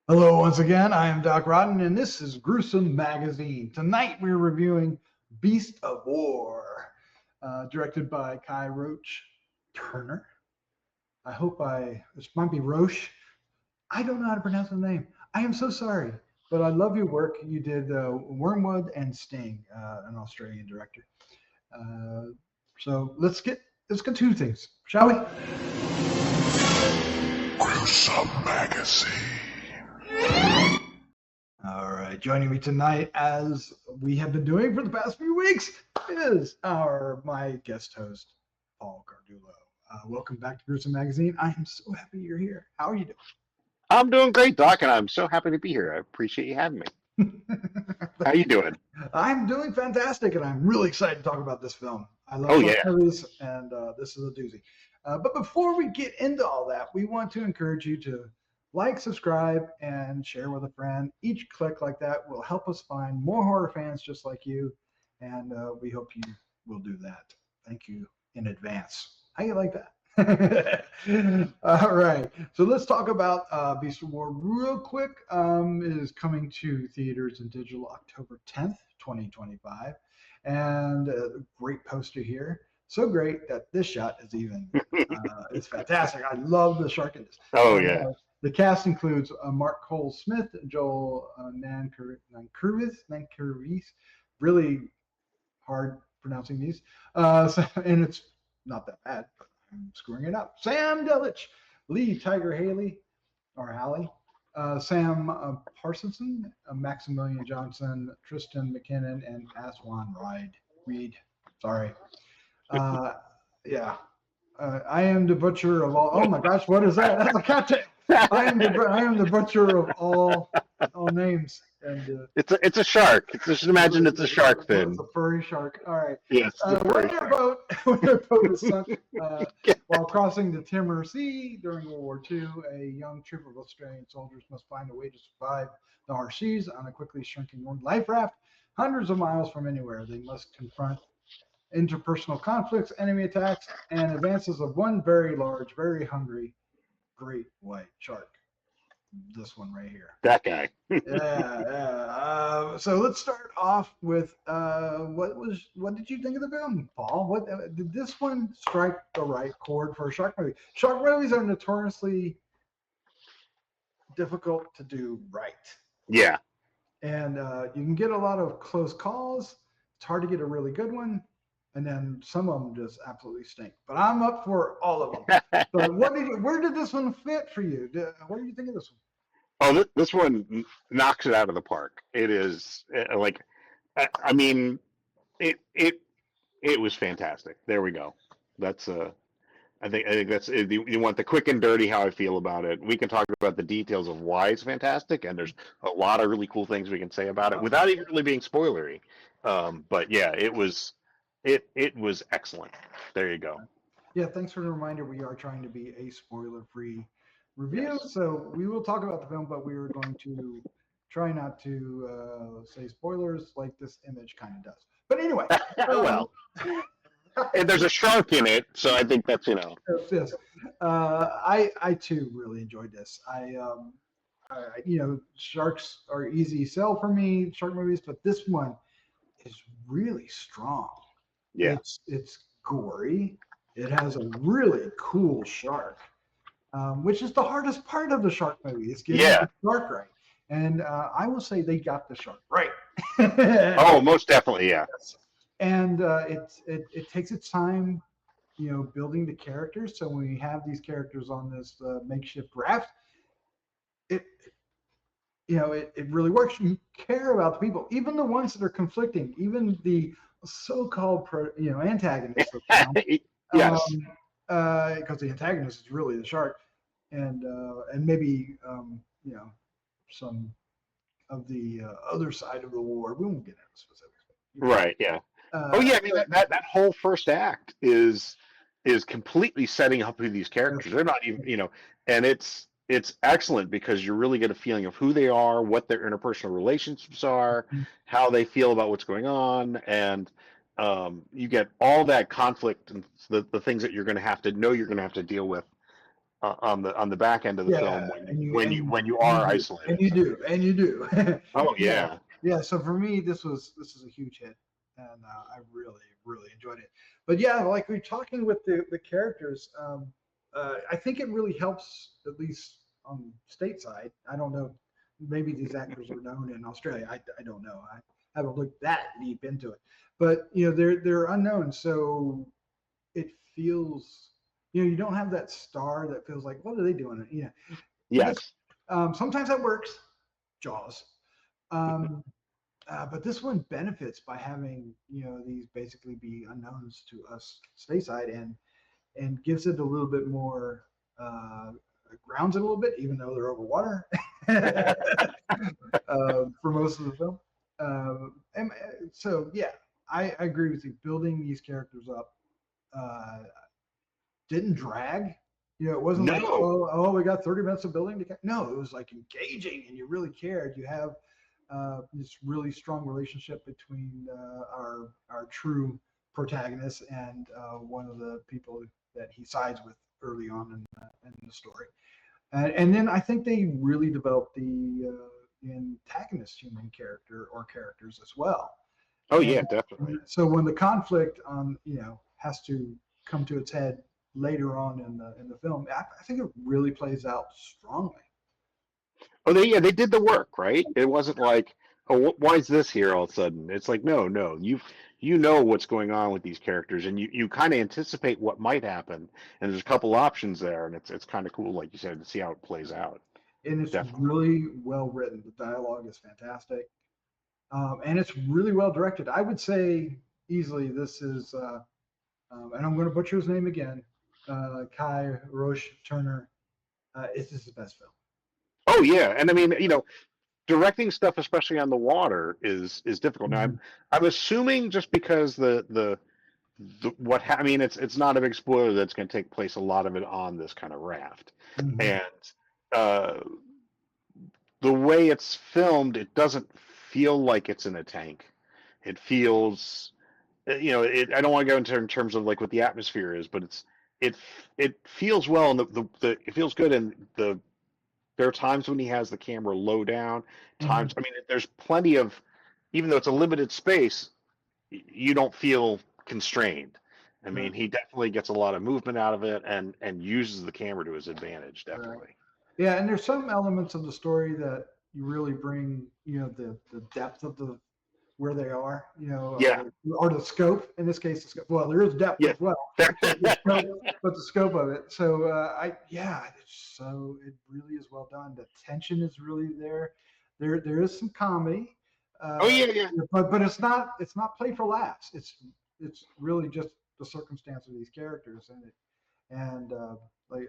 Hello, once again. I am Doc Rotten, and this is Gruesome Magazine. Tonight we're reviewing Beast of War, directed by Kiah Roache-Turner. This might be Roche. I don't know how to pronounce the name. I am so sorry, but I love your work. You did Wyrmwood and Sting, an Australian director. Uh, so let's get to things, shall we? Gruesome Magazine. All right, joining me tonight, as we have been doing for the past few weeks, is my guest host, Paul Cardullo. Welcome back to Gruesome Magazine. I am so happy you're here. How are you I'm doing great, Doc, and I'm so happy to be here. I appreciate you having me. doing? How you doing? I'm doing fantastic, and I'm really excited to talk about this film. I love Oh shark yeah. movies, and this is a doozy. But before we get into all that, we want to encourage you to like, subscribe, and share with a friend. Each click like that will help us find more horror fans just like you, and we hope you will do that. Thank you in advance. How you like that? All right, so let's talk about Beast of War real quick. It is coming to theaters and digital October 10th, 2025, and a great poster here. So great that this shot is even it's fantastic. I love the shark in this. Oh yeah. The cast includes Mark Cole Smith, Joel Nankervis, really hard pronouncing these, and it's not that bad, but I'm screwing it up. Sam Delich, Lee Tiger Haley, or Halley, Sam Parsonson, Maximillian Johnson, Tristan McKinnon, and Aswan Reid. Sorry. Uh, yeah. I am the butcher of all. Oh my gosh, what is that? That's a cat. I am the butcher of all names. And It's a shark. Just imagine it's a shark fin. it's a furry shark. All right. Yes, it's a furry shark. When their boat is sunk while crossing the Timor Sea during World War II, a young troop of Australian soldiers must find a way to survive the harsh seas on a quickly shrinking life raft. Hundreds of miles from anywhere, they must confront interpersonal conflicts, enemy attacks, and advances of one very large, very hungry great white shark. This one right here. That guy. So let's start off with what did you think of the film, Paul? What did this one strike the right chord for a shark movie? Shark movies are notoriously difficult to do right, Yeah. and you can get a lot of close calls. It's hard to get a really good one, and then some of them just absolutely stink. But I'm up for all of them. So where did this one fit for you? What do you think of this one? Oh, this one knocks it out of the park. It is like, I mean, it it was fantastic. There we go. That's I think that's you want the quick and dirty how I feel about it. We can talk about the details of why it's fantastic, and there's a lot of really cool things we can say about it without even really being spoilery. But yeah, it was excellent. There you go. Yeah, thanks for the reminder. We are trying to be a spoiler-free review, Yes. so we will talk about the film, but we are going to try not to say spoilers like this image kind of does. But anyway, um, Well, and there's a shark in it, so I think that's. yes, I too really enjoyed this. Sharks are easy sell for me, shark movies, but this one is really strong. Yeah. It's gory. It has a really cool shark, which is the hardest part of the shark movie is getting Yeah. the shark right. And I will say they got the shark right. Oh, most definitely. Yeah. And it takes its time, building the characters. So when we have these characters on this makeshift raft, it it really works. You care about the people, even the ones that are conflicting, even the so-called antagonists of the film, Yes. because the antagonist is really the shark, and maybe some of the other side of the war. We won't get into specifics. Right. Yeah. Oh Uh, yeah. I mean that whole first act is completely setting up who these characters. They're not even and it's excellent because you really get a feeling of who they are, what their interpersonal relationships are, how they feel about what's going on, and you get all that conflict and the things that you're going to have to deal with on the back end of the film Yeah, when you you are do, isolated. and you do. Oh Yeah, yeah. yeah. So for me, this is a huge hit, and I really enjoyed it. But yeah, like we're talking with the characters, I think it really helps, at least on stateside. I don't know, maybe these actors are known in Australia. I don't know. I haven't looked that deep into it, but they're unknown, so it feels, you don't have that star that feels like, what are they doing? But this, Yes. sometimes that works. Jaws. Um, but this one benefits by having these basically be unknowns to us stateside, and gives it a little bit more, grounds it a little bit, even though they're over water for most of the film. And so yeah, I agree with you. Building these characters up uh, didn't drag. It wasn't like, No. we got 30 minutes of building. No, it was like engaging, and you really cared. You have this really strong relationship between our true protagonist and one of the people that he sides with early on in the story. And then I think they really developed the antagonist human character or characters as well. Oh And yeah, definitely. so when the conflict has to come to its head later on in the film, I think it really plays out strongly. Oh, they did the work, right? It wasn't like, oh, why is this here all of a sudden? It's like, no, you know what's going on with these characters, and you kind of anticipate what might happen, and there's a couple options there, and it's kind of cool, like you said, to see how it plays out. And it's Definitely. really well written. The dialogue is fantastic, and it's really well directed. I would say easily this is, and I'm going to butcher his name again, Kiah Roache-Turner. This is his best film. Oh yeah, and I mean, directing stuff, especially on the water, is difficult. Now, Mm-hmm. I'm assuming just because I mean, it's not a big spoiler that's going to take place a lot of it on this kind of raft, Mm-hmm. and uh, the way it's filmed, it doesn't feel like it's in a tank. It feels, I don't want to go into in terms of like what the atmosphere is, but it it feels well, and it feels good, and there are times when he has the camera low down. Mm-hmm. Times, I mean, there's plenty of, even though it's a limited space, you don't feel constrained. I Right. mean, he definitely gets a lot of movement out of it, and uses the camera to his advantage. Right. Definitely. Yeah, and there's some elements of the story that you really bring, the depth of the where they are, Yeah. or the scope. In this case, the scope. Well, there is depth Yeah. as well, but the scope of it. So it really is well done. The tension is really there. There is some comedy, Oh uh, yeah, yeah. but it's not play for laughs. It's really just the circumstance of these characters, and like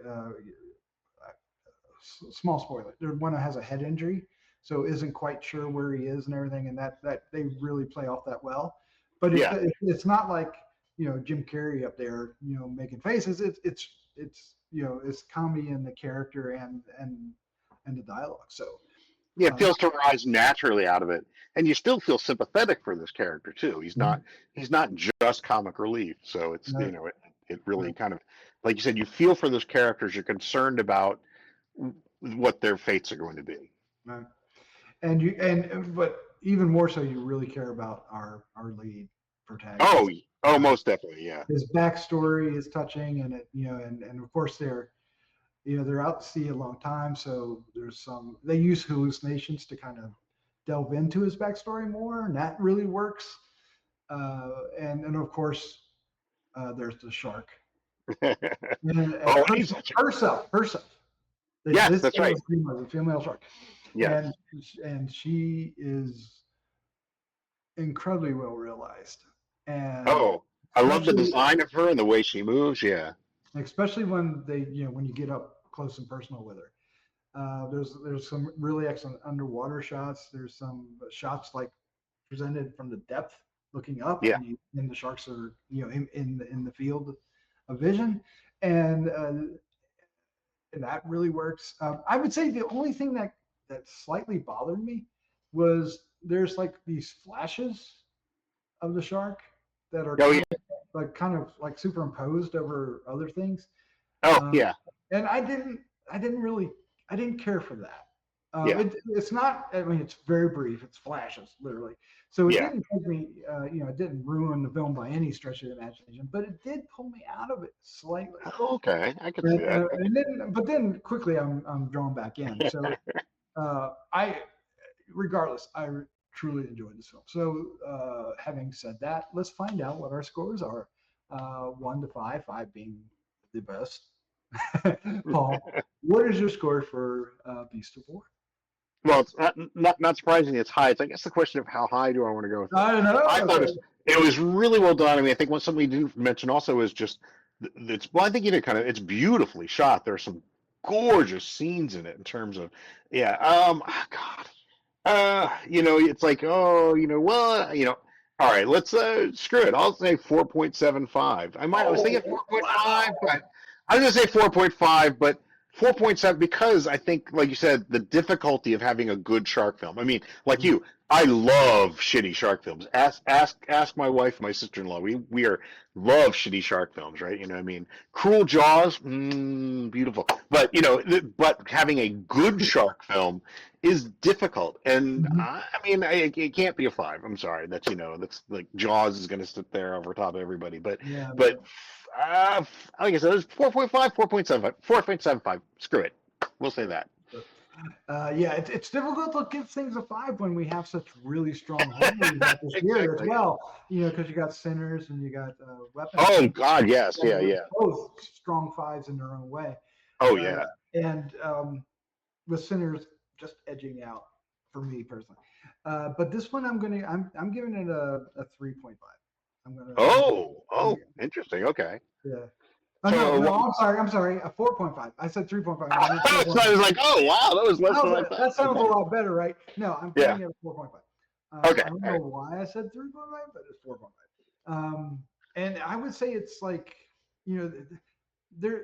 small spoiler. There's one that has a head injury, so isn't quite sure where he is and everything, and that they really play off that well. But Yeah. it's not like Jim Carrey up there making faces. It's comedy in the character and the dialogue. So Yeah, it um, feels to rise naturally out of it, and you still feel sympathetic for this character too. He's not just comic relief. So it's right, it really right, kind of, like you said, you feel for those characters. You're concerned about what their fates are going to be. right. And but even more so, you really care about our lead Oh, protagonist. oh, Uh, most definitely, yeah, his backstory is touching, and and of course they're out to sea a long time, so they use hallucinations to kind of delve into his backstory more, and that really works. And of course there's the shark, and oh, he's herself. yes, This that's right, was a female shark, yes. and she is incredibly well realized, and Oh, I love the especially design of her and the way she moves. Yeah, especially when when you get up close and personal with her. There's some really excellent underwater shots. There's some shots like presented from the depth, looking up, yeah, and the sharks are in the field of vision, and that really works. I would say the only thing that slightly bothered me was there's like these flashes of the shark that are oh yeah, kind of like superimposed over other things. oh Um, yeah, and I didn't care for that. Yeah, It's not. I mean, it's very brief. It's flashes, literally. So it yeah. didn't take me. It didn't ruin the film by any stretch of the imagination, but it did pull me out of it slightly. Oh, okay, I could see that. But then quickly I'm drawn back in. So I, regardless, truly enjoyed this film. So having said that, let's find out what our scores are. 1 to 5, 5 being the best. Paul, what is your score for Beast of War? Well, it's not surprisingly, it's high. It's I guess the question of how high do I want to go with it. I don't know. I thought Okay. it was really well done. I mean, I think something we didn't mention also is just it's well, I think you did kind of it's beautifully shot. There are some gorgeous scenes in it in terms of yeah. God, it's like all right, let's screw it. I'll say 4.75. I was thinking Oh, 4.5, wow. but I was gonna say 4.5, but 4.7 because I think, like you said, the difficulty of having a good shark film. I mean, like you, I love shitty shark films. Ask my wife, my sister-in-law. We are love shitty shark films, right? You know, what I mean, Cruel Jaws, beautiful, but but having a good shark film is difficult, and Mhm. I mean, it can't be a 5. I'm sorry, that's like Jaws is going to sit there over top of everybody, but Yeah, but like I said, it's 4.5, 4.75, 4.75. Screw it, we'll say that. yeah, it's difficult to give things a 5 when we have such really strong horror movies out this year as Exactly. well. Because you got Sinners and you got Weapons, Oh God, yes, that yeah, were yeah. both strong 5s in their own way. Oh Uh, yeah. and with Sinners just edging out for me personally. But this one, I'm giving it a 3.5. I'm Oh, interesting. Okay. yeah. Oh no, So no, what? I'm sorry, a 4.5. I said 3.5. I meant So I 4.5. was like, oh wow, that was less than I Oh, thought. that sounds a Okay. lot better, right? No, I'm Yeah. putting it at 4.5. Okay. I don't All know right. why I said 3.5, but it's 4.5. And I would say it's like, you know, there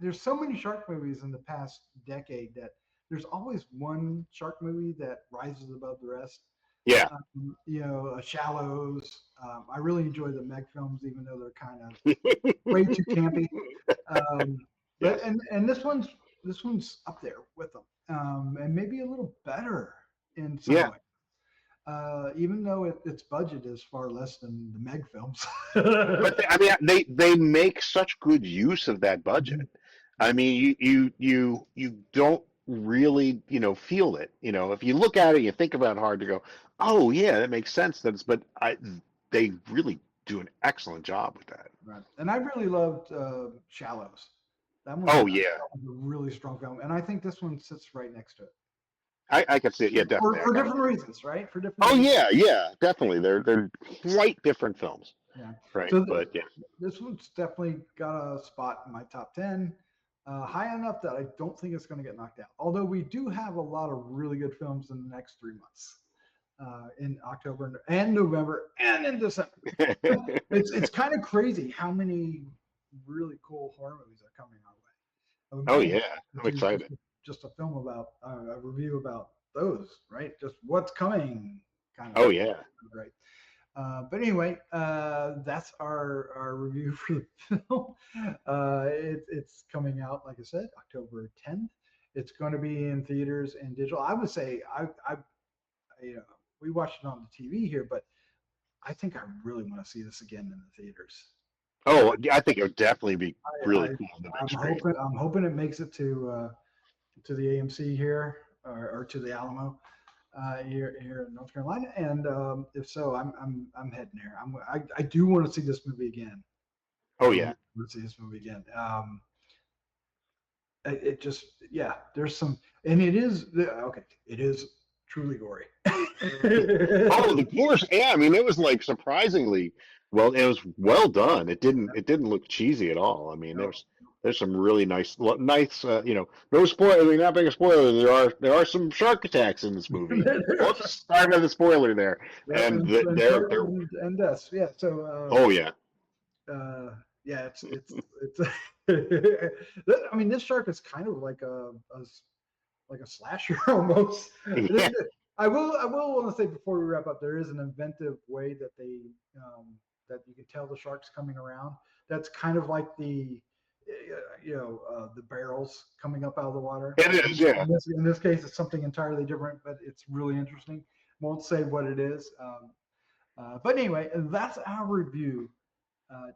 there's so many shark movies in the past decade that there's always one shark movie that rises above the rest. Yeah. Shallows. I really enjoy the Meg films, even though they're kind of way too campy. Um, but Yes. and this one's up there with them, and maybe a little better in some Yeah. way. Even though its budget is far less than the Meg films. But I mean, they make such good use of that budget. I Yeah. mean, you don't really feel it. If you look at it, you think about it hard to go, oh yeah, that makes sense. They really do an excellent job with that. Right. And I really loved Shallows. That one Oh yeah, was a really strong film, and I think this one sits right next to it I can see it. Yeah, definitely. I for kind of. different reasons, right? For different Oh reasons. yeah, yeah, definitely. They're quite different films, Yeah. right? So But yeah. this one's definitely got a spot in my top 10, high enough that I don't think it's going to get knocked out. Although we do have a lot of really good films in the next 3 months, in October and November and in December. It's kind of crazy how many really cool horror movies are coming our way. We Oh might yeah, I'm do excited. just a film about a review about those, right? Just what's coming, kind of Oh thing. yeah. Right. But anyway, that's our review for the film. It's coming out, like I said, October 10th. It's going to be in theaters and digital. I would say you know, we watched it on the TV here, but I think I really want to see this again in the theaters. Oh, yeah, I think it would definitely be I, really I cool on the big I'm screen. hoping it makes it to the AMC here, or to the Alamo, here in North Carolina. And if so, I'm heading there. I do want to see this movie again. I Oh really yeah. want to see this movie again. It just, yeah, there's some, and it is okay. It is truly gory. Oh, the course. Yeah, I mean, it was like surprisingly well. It was well done. It didn't look cheesy at all. I mean, No. there's some really nice. No spoiler. I mean, not being a spoiler. There are some shark attacks in this movie. Whoops, sorry about the spoiler there. Yep, And they're. and deaths. Yeah. So Oh yeah. yeah, it's. I mean, this shark is kind of like a slasher almost. Yeah. I will want to say before we wrap up, there is an inventive way that that you can tell the shark's coming around. That's kind of like the barrels coming up out of the water. It is, yeah. In this case, it's something entirely different, but it's really interesting. Won't say what it is. But anyway, that's our review.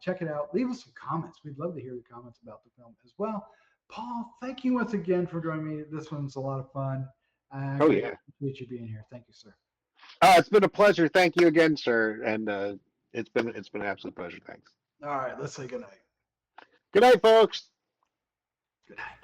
Check it out. Leave us some comments. We'd love to hear your comments about the film as well. Paul, thank you once again for joining me. This one's a lot of fun. I appreciate you being here. Thank you, sir. It's been a pleasure. Thank you again, sir. And it's been an absolute pleasure. Thanks. All right, let's say good night. Good night, folks. Good night.